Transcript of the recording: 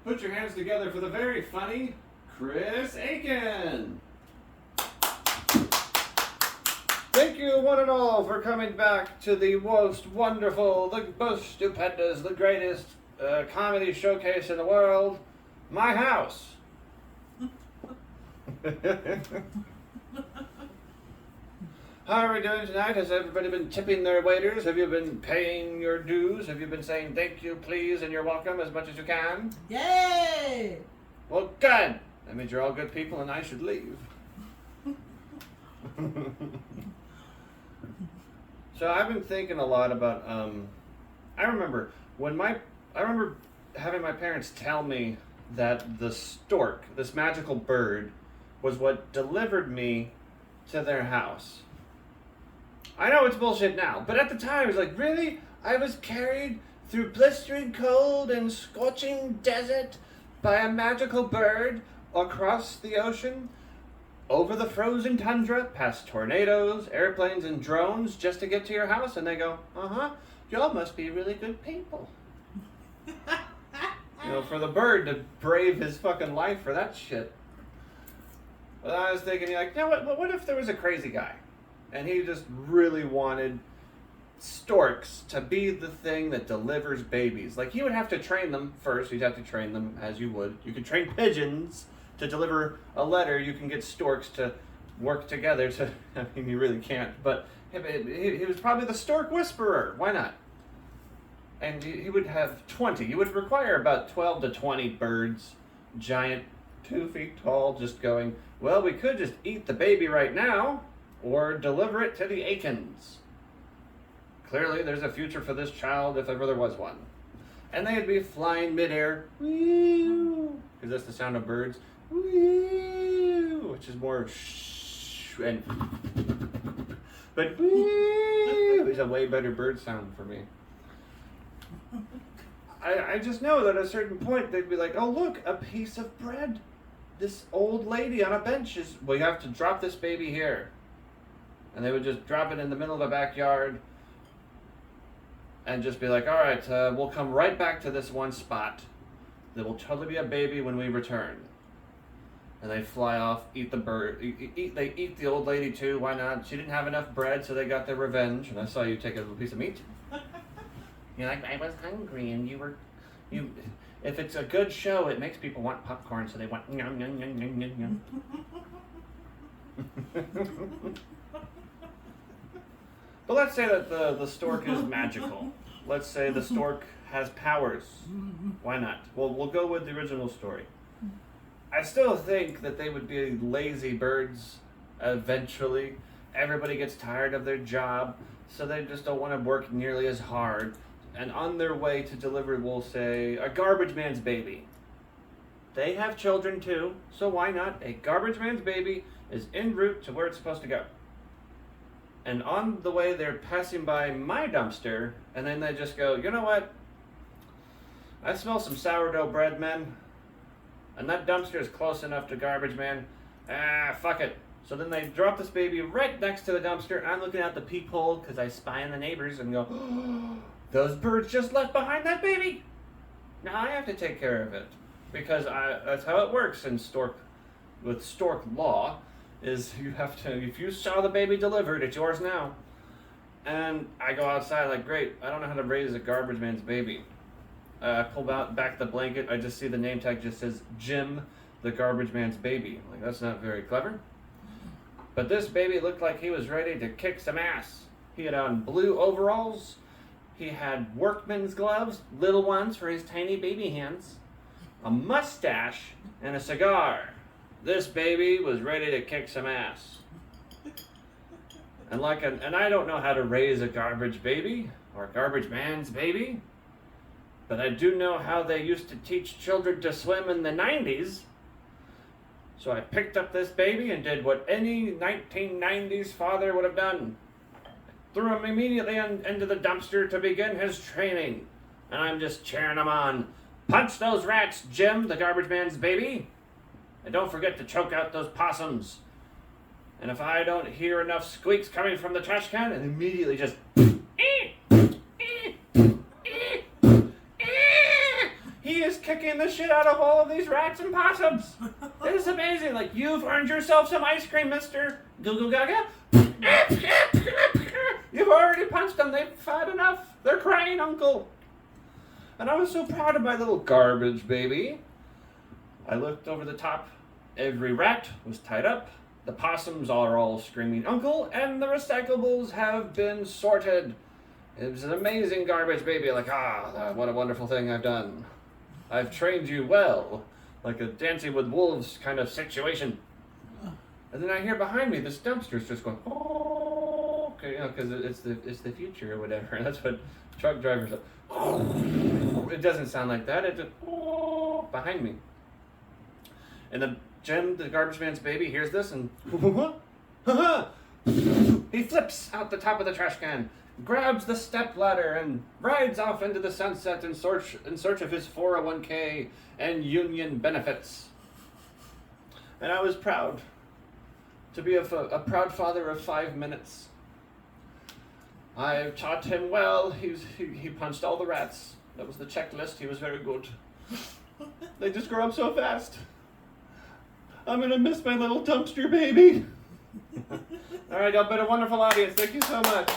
Put your hands together for the very funny Chris Aiken. Thank you, one and all, for coming back to the most wonderful, the most stupendous, the greatest comedy showcase in the world, my house. How are we doing tonight? Has everybody been tipping their waiters? Have you been paying your dues? Have you been saying thank you, please, and you're welcome as much as you can? Yay! Well, good. That means you're all good people and I should leave. So I've been thinking a lot about, I remember having my parents tell me that the stork, this magical bird, was what delivered me to their house. I know it's bullshit now, but at the time I was like, really? I was carried through blistering cold and scorching desert by a magical bird across the ocean, over the frozen tundra, past tornadoes, airplanes, and drones just to get to your house? And they go, y'all must be really good people. You know, for the bird to brave his fucking life for that shit. But I was thinking, like, you know what if there was a crazy guy and he just really wanted storks to be the thing that delivers babies? Like, he would have to train them first. He'd have to train them as you would. You could train pigeons to deliver a letter. You can get storks to work together to, I mean, you really can't, but he was probably the stork whisperer. Why not? And he would have 20. You would require about 12 to 20 birds, giant, 2 feet tall, just going, well, we could just eat the baby right now, or deliver it to the Aikens. Clearly, there's a future for this child if ever there was one. And they'd be flying midair, because that's the sound of birds, which is more shh, and but is a way better bird sound for me. I just know that at a certain point they'd be like, oh look, a piece of bread. This old lady on a bench is, well, you have to drop this baby here. And they would just drop it in the middle of the backyard and just be like, all right, we'll come right back to this one spot. There will totally be a baby when we return. And they fly off, eat the bird, they eat the old lady too, why not? She didn't have enough bread, so they got their revenge. And I saw you take a little piece of meat. You're like, I was hungry, and you. If it's a good show, it makes people want popcorn, so they want yum, yum, yum, yum, yum, yum. But let's say that the stork is magical. Let's say the stork has powers. Why not? Well, we'll go with the original story. I still think that they would be lazy birds eventually. Everybody gets tired of their job, so they just don't want to work nearly as hard. And on their way to deliver, we'll say, a garbage man's baby. They have children too, so why not? A garbage man's baby is en route to where it's supposed to go. And on the way, they're passing by my dumpster, and then they just go, you know what? I smell some sourdough bread, men. And that dumpster is close enough to garbage man. Fuck it. So then they drop this baby right next to the dumpster, and I'm looking out the peephole because I spy on the neighbors and go, oh, those birds just left behind that baby. Now I have to take care of it because that's how it works in stork law. Is you have to, if you saw the baby delivered, it's yours now. And I go outside like, great, I don't know how to raise a garbage man's baby. I pull back the blanket, I just see the name tag just says Jim, the garbage man's baby. Like, that's not very clever. But this baby looked like he was ready to kick some ass. He had on blue overalls. He had workman's gloves, little ones for his tiny baby hands, a mustache, and a cigar. This baby was ready to kick some ass. And I don't know how to raise a garbage baby or a garbage man's baby, but I do know how they used to teach children to swim in the 90s. So I picked up this baby and did what any 1990s father would have done. Threw him immediately into the dumpster to begin his training. And I'm just cheering him on. Punch those rats, Jim, the garbage man's baby. And don't forget to choke out those possums. And if I don't hear enough squeaks coming from the trash can, and immediately just he He is kicking the shit out of all of these rats and possums. It is amazing. Like, you've earned yourself some ice cream, Mr. Goo Gaga. You've already punched them. They've had enough. They're crying, Uncle. And I was so proud of my little garbage baby. I looked over the top. Every rat was tied up. The possums are all screaming, Uncle, and the recyclables have been sorted. It was an amazing garbage baby. Like, what a wonderful thing I've done. I've trained you well. Like a Dancing with Wolves kind of situation. And then I hear behind me, this dumpster's just going, oh, okay, because it's the future or whatever. And that's what truck drivers are. It doesn't sound like that. It's just, behind me. And then Jim, the garbage man's baby, hears this and he flips out the top of the trash can, grabs the step ladder, and rides off into the sunset in search of his 401k and union benefits. And I was proud to be a proud father of 5 minutes. I taught him well. He punched all the rats. That was the checklist. He was very good. They just grow up so fast. I'm going to miss my little dumpster baby. All right, y'all been a wonderful audience. Thank you so much.